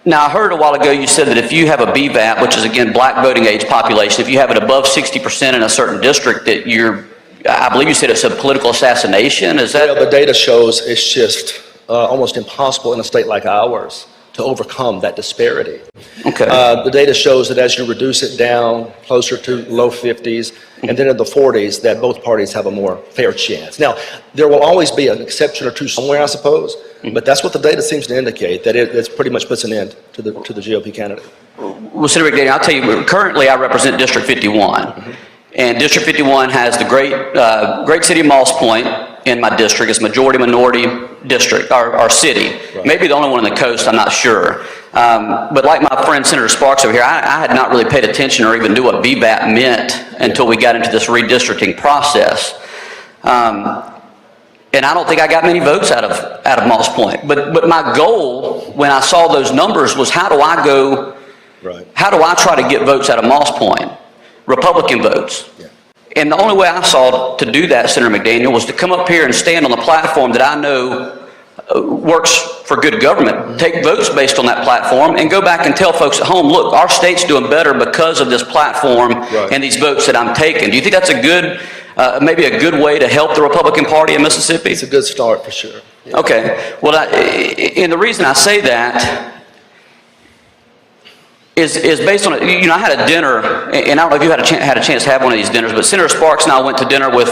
Now, I heard a while ago you said that if you have a BVAP, which is, again, black voting age population, if you have it above 60% in a certain district, that I believe you said it's a political assassination. Is that? Yeah, the data shows it's just almost impossible in a state like ours to overcome that disparity. Okay. The data shows that as you reduce it down closer to low 50s and then in the 40s, that both parties have a more fair chance. Now, there will always be an exception or two somewhere, I suppose, but that's what the data seems to indicate, that it pretty much puts an end to the GOP candidate. Well, Senator McDaniel, I'll tell you, currently I represent District 51, and District 51 has the great city of Moss Point in my district. It's majority-minority district, our city. Right. Maybe the only one on the coast, I'm not sure. But like my friend Senator Sparks over here, I had not really paid attention or even knew what BVAP meant until we got into this redistricting process. And I don't think I got many votes out of Moss Point. But my goal when I saw those numbers was how do I go, how do I try to get votes out of Moss Point? Republican votes. Yeah. And the only way I saw to do that, Senator McDaniel, was to come up here and stand on the platform that I know works for good government, take votes based on that platform, and go back and tell folks at home, look, our state's doing better because of this platform and these votes that I'm taking. Do you think that's a good, maybe a good way to help the Republican Party in Mississippi? It's a good start for sure. Yeah. Okay. Well, and the reason I say that is based on, I had a dinner, and I don't know if you had a chance to have one of these dinners, but Senator Sparks and I went to dinner with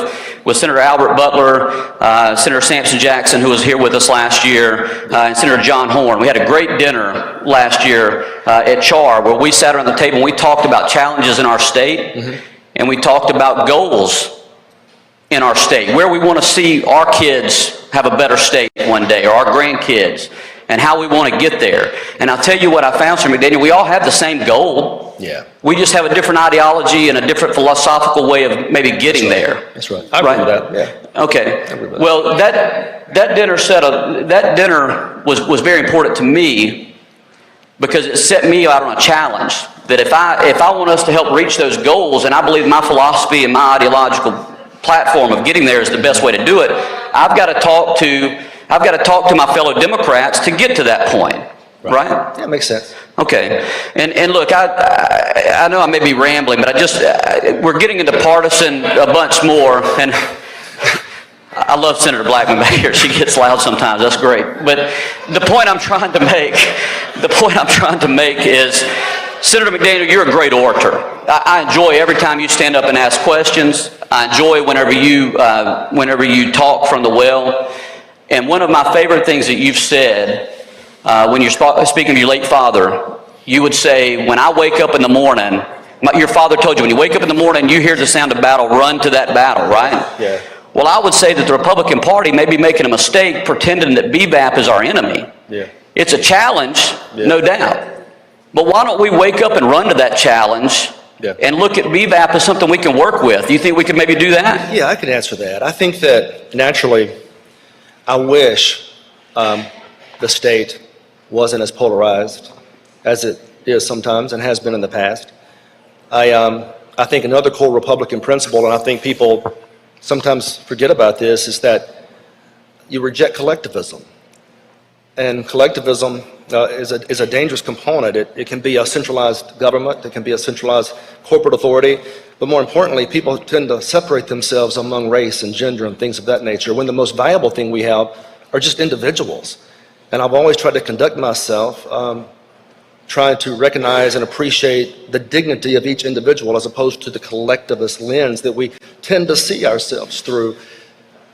Senator Albert Butler, Senator Sampson Jackson, who was here with us last year, and Senator John Horn. We had a great dinner last year at CHAR, where we sat around the table and we talked about challenges in our state, and we talked about goals in our state, where we want to see our kids have a better state one day, or our grandkids, and how we want to get there. And I'll tell you what I found, Senator McDaniel, we all have the same goal. Yeah. We just have a different ideology and a different philosophical way of maybe getting there. That's right. I agree with that. Yeah. Okay. Well, that dinner was very important to me because it set me out on a challenge that if I want us to help reach those goals, and I believe my philosophy and my ideological platform of getting there is the best way to do it, I've got to talk to my fellow Democrats to get to that point, right? Yeah, that makes sense. Okay, and look, I know I may be rambling, but we're getting into partisan a bunch more, and I love Senator Blackman back here. She gets loud sometimes. That's great. But the point I'm trying to make is, Senator McDaniel, you're a great orator. I enjoy every time you stand up and ask questions. I enjoy whenever you talk from the well. And one of my favorite things that you've said, when you're speaking of your late father, you would say, when I wake up in the morning, your father told you, when you wake up in the morning, you hear the sound of battle, run to that battle, right? Yeah. Well, I would say that the Republican Party may be making a mistake pretending that BVAP is our enemy. Yeah. It's a challenge, no doubt. But why don't we wake up and run to that challenge and look at BVAP as something we can work with? Do you think we could maybe do that? Yeah, I can answer that. I think that naturally, I wish the state wasn't as polarized as it is sometimes and has been in the past. I think another core Republican principle, and I think people sometimes forget about this, is that you reject collectivism. And collectivism is a dangerous component. It can be a centralized government, it can be a centralized corporate authority, but more importantly, people tend to separate themselves among race and gender and things of that nature, when the most valuable thing we have are just individuals. And I've always tried to conduct myself trying to recognize and appreciate the dignity of each individual as opposed to the collectivist lens that we tend to see ourselves through.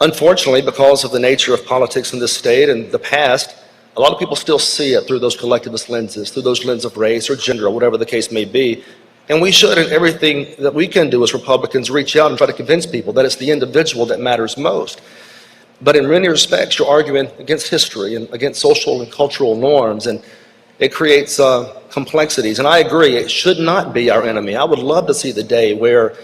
Unfortunately, because of the nature of politics in this state and the past, a lot of people still see it through those collectivist lenses, through those lenses of race or gender or whatever the case may be. And we should, in everything that we can do as Republicans, reach out and try to convince people that it's the individual that matters most. But in many respects, you're arguing against history and against social and cultural norms, and it creates complexities. And I agree, it should not be our enemy. I would love to see the day where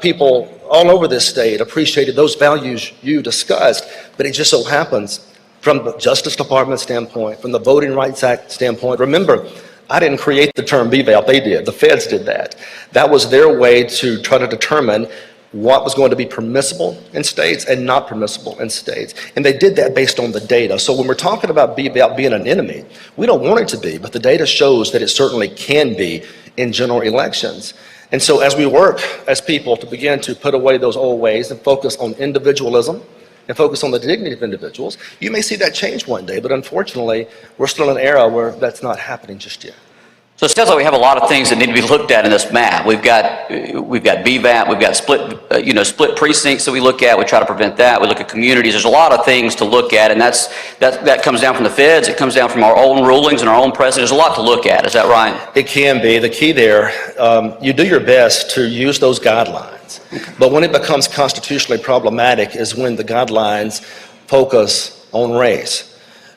people all over this state appreciated those values you discussed, but it just so happens from the Justice Department standpoint, from the Voting Rights Act standpoint. Remember, I didn't create the term BVAP, they did. The feds did that. That was their way to try to determine what was going to be permissible in states and not permissible in states. And they did that based on the data. So when we're talking about being an enemy, we don't want it to be, but the data shows that it certainly can be in general elections. And so as we work as people to begin to put away those old ways and focus on individualism and focus on the dignity of individuals, you may see that change one day, but unfortunately, we're still in an era where that's not happening just yet. So it sounds like we have a lot of things that need to be looked at in this map. We've got BVAP, we've got split precincts that we look at. We try to prevent that. We look at communities. There's a lot of things to look at, and that comes down from the feds. It comes down from our own rulings and our own precedent. There's a lot to look at. Is that right? It can be. The key there, you do your best to use those guidelines, but when it becomes constitutionally problematic is when the guidelines focus on race.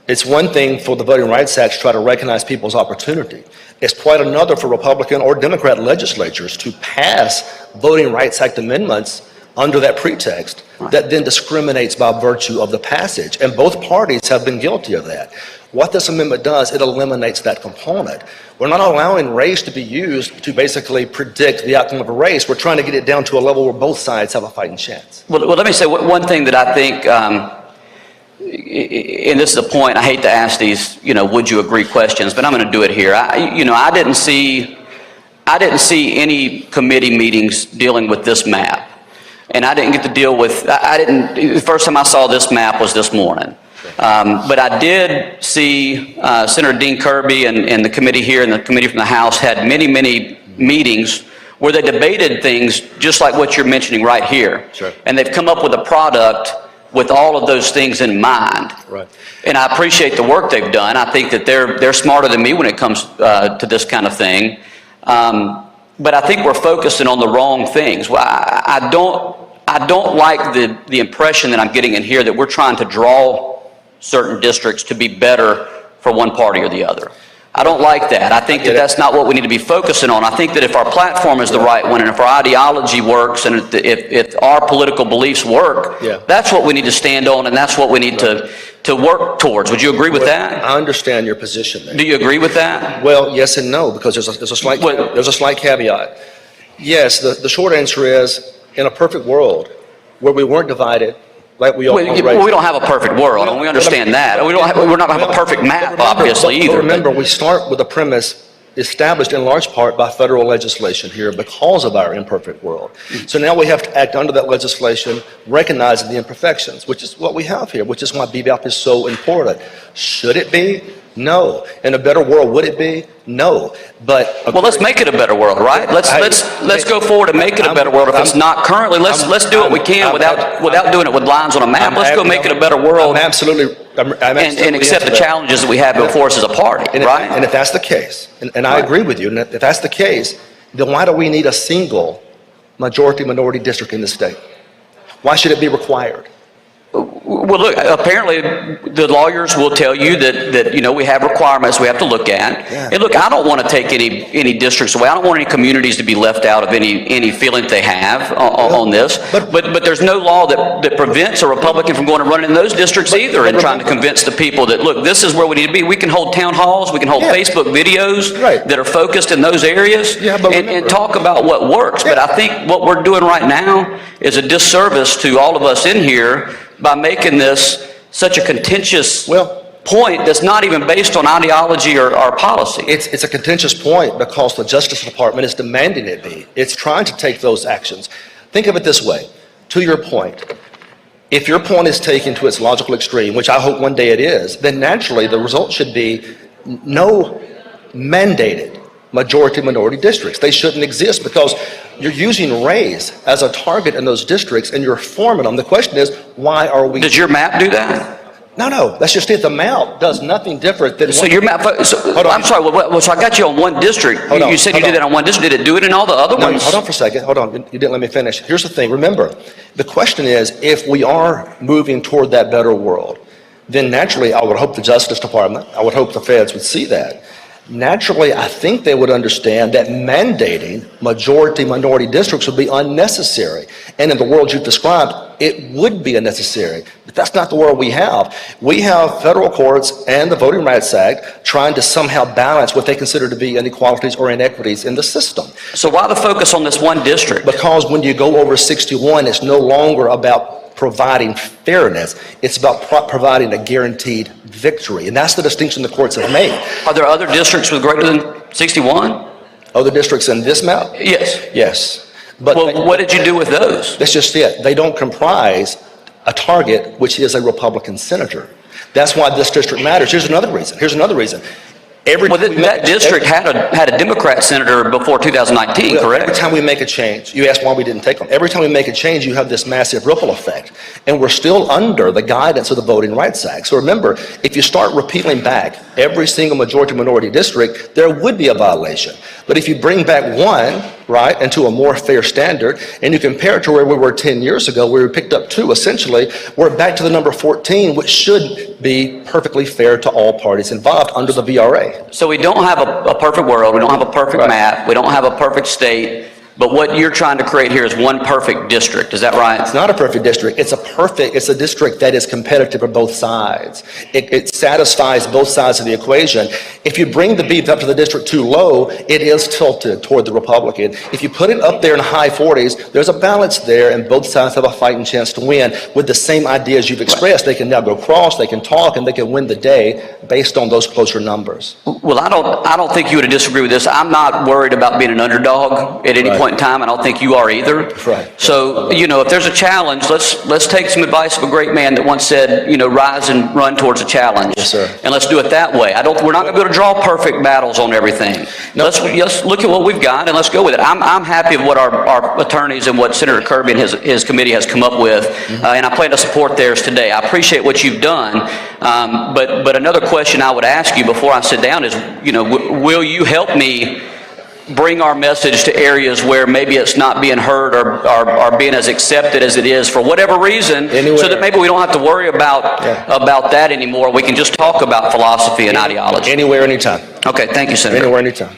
It's one thing for the Voting Rights Act to try to recognize people's opportunity. It's quite another for Republican or Democrat legislatures to pass Voting Rights Act amendments under that pretext that then discriminates by virtue of the passage. And both parties have been guilty of that. What this amendment does, it eliminates that component. We're not allowing race to be used to basically predict the outcome of a race. We're trying to get it down to a level where both sides have a fighting chance. Well, let me say one thing that I think, and this is a point, I hate to ask these, would you agree questions, but I'm going to do it here. I didn't see any committee meetings dealing with this map. And I didn't get to deal with, the first time I saw this map was this morning. But I did see Senator Dean Kirby and the committee here and the committee from the House had many, many meetings where they debated things just like what you're mentioning right here. Sure. And they've come up with a product with all of those things in mind. Right. And I appreciate the work they've done. I think that they're smarter than me when it comes to this kind of thing. But I think we're focusing on the wrong things. Well, I don't like the impression that I'm getting in here that we're trying to draw certain districts to be better for one party or the other. I don't like that. I think that that's not what we need to be focusing on. I think that if our platform is the right one and if our ideology works and if our political beliefs work, that's what we need to stand on and that's what we need to work towards. Would you agree with that? I understand your position there. Do you agree with that? Well, yes and no, because there's a slight caveat. Yes, the short answer is, in a perfect world where we weren't divided, like we all we don't have a perfect world, and we understand that. We're not going to have a perfect map, obviously, either. But remember, we start with a premise established in large part by federal legislation here because of our imperfect world. So now we have to act under that legislation, recognizing the imperfections, which is what we have here, which is why BVAP is so important. Should it be? No. In a better world, would it be? No. But well, let's make it a better world, right? Let's go forward and make it a better world. If it's not currently, let's do what we can without doing it with lines on a map. Let's go make it a better world. I'm absolutely and accept the challenges that we have before us as a party, right? And if that's the case, and I agree with you, and if that's the case, then why do we need a single majority-minority district in the state? Why should it be required? Well, look, apparently the lawyers will tell you that we have requirements we have to look at. Yeah. And look, I don't want to take any districts away. I don't want any communities to be left out of any feeling that they have on this. But there's no law that prevents a Republican from going and running in those districts either and trying to convince the people that, look, this is where we need to be. We can hold town halls. We can hold Facebook videos that are focused in those areas and talk about what works. But I think what we're doing right now is a disservice to all of us in here by making this such a contentious point that's not even based on ideology or policy. It's a contentious point because the Justice Department is demanding it be. It's trying to take those actions. Think of it this way. To your point, if your point is taken to its logical extreme, which I hope one day it is, then naturally the result should be no mandated majority-minority districts. They shouldn't exist because you're using race as a target in those districts and you're forming them. The question is, why are we... Does your map do that? No, that's just it. The map does nothing different than... So your map... I'm sorry, so I got you on one district. You said you did that on one district. Did it do it in all the other ones? Hold on for a second. Hold on. You didn't let me finish. Here's the thing. Remember, the question is, if we are moving toward that better world, then naturally I would hope the Justice Department, I would hope the feds would see that naturally, I think they would understand that mandating majority-minority districts would be unnecessary. And in the world you've described, it would be unnecessary. But that's not the world we have. We have federal courts and the Voting Rights Act trying to somehow balance what they consider to be inequalities or inequities in the system. So why the focus on this one district? Because when you go over 61, it's no longer about providing fairness. It's about providing a guaranteed victory. And that's the distinction the courts have made. Are there other districts with greater than 61? Other districts in this map? Yes. Yes. But Well, what did you do with those? that's just it. They don't comprise a target, which is a Republican senator. That's why this district matters. Here's another reason. Well, that district had a Democrat senator before 2019, Every correct? time we make a change, you ask why we didn't take them. Every time we make a change, you have this massive ripple effect. And we're still under the guidance of the Voting Rights Act. So remember, if you start repealing back every single majority-minority district, there would be a violation. But if you bring back one, right, and to a more fair standard, and you compare it to where we were 10 years ago, where we picked up 2, essentially, we're back to the number 14, which should be perfectly fair to all parties involved under the VRA. So we don't have a perfect world, we don't have a perfect Right. map, we don't have a perfect state, but what you're trying to create here is one perfect district, is that right? It's not a perfect district. It's a district that is competitive for both sides. It satisfies both sides of the equation. If you bring the beef up to the district too low, it is tilted toward the Republican. If you put it up there in the high 40s, there's a balance there, and both sides have a fighting chance to win with the same ideas you've expressed. They can now go cross, they can talk, and they can win the day based on those closer numbers. Well, I don't think you would disagree with this. I'm not worried about being an underdog at any Right. point in time. I don't think you are either. Right. So, if there's a challenge, let's take some advice of a great man that once said, rise and run towards a challenge. Yes, sir. And let's do it that way. We're not going to be able to draw perfect battles on everything. No. Let's look at what we've got and let's go with it. I'm happy with what our attorneys and what Senator Kirby and his committee has come up with, and I plan to support theirs today. I appreciate what you've done, but another question I would ask you before I sit down is, will you help me bring our message to areas where maybe it's not being heard or being as accepted as it is for whatever reason, so that maybe we don't have to worry about that anymore. We can just talk about philosophy and ideology. Anywhere, anytime. Okay, thank you, Senator. Anywhere, anytime.